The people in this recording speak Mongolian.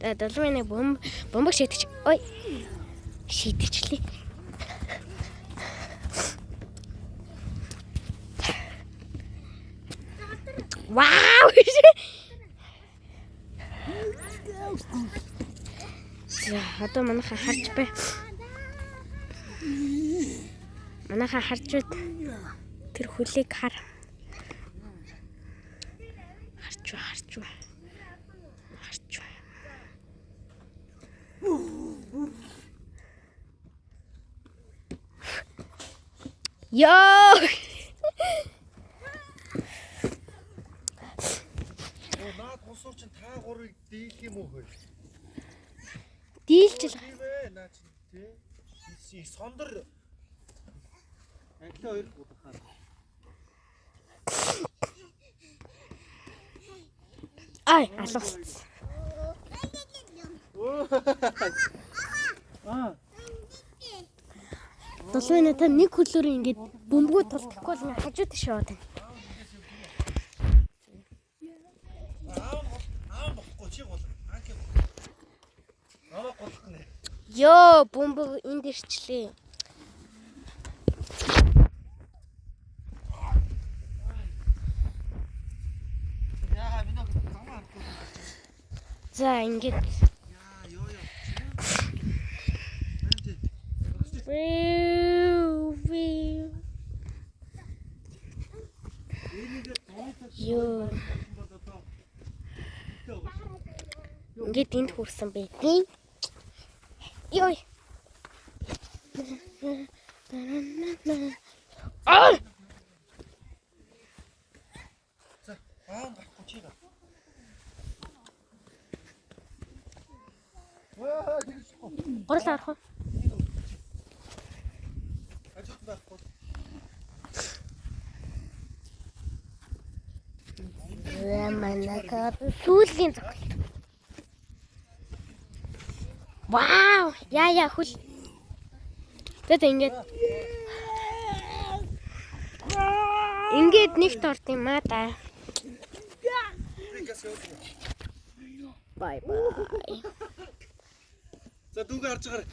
долмын бомбог шийдэж. Ой. Шийдчихлээ. Вау! За, одоо манайхаа харж бай. Манайхаа харж бай. Тэр хөлийг хар. Харж бай. Ёо! Наад хосууч та гурыг дийлэх юм уу хөө? Дийлж л. Наа чи тий. Сондор англиа хоёр будахаар. Ай, алуулсан. Долмын та нэг хөлөөр ингэж бөмбөгөө тулдахгүй л хажууд тийш яваад байна. Ёо, бөмбөг энд ирчлээ. За, ингэж. Ёо. Ингээд энд хүрсэн байдیں۔ Ёй. Аа! За, гарахгүй чи гар. Тэгчихгүй. Горол арах уу? Ажид байхгүй. Манайхаа сүүлийн цогт. Вау! Яа хөл. Тэт ингээд нэгт орд юм аа да. Бай бай. За дүүгээ харж гараа.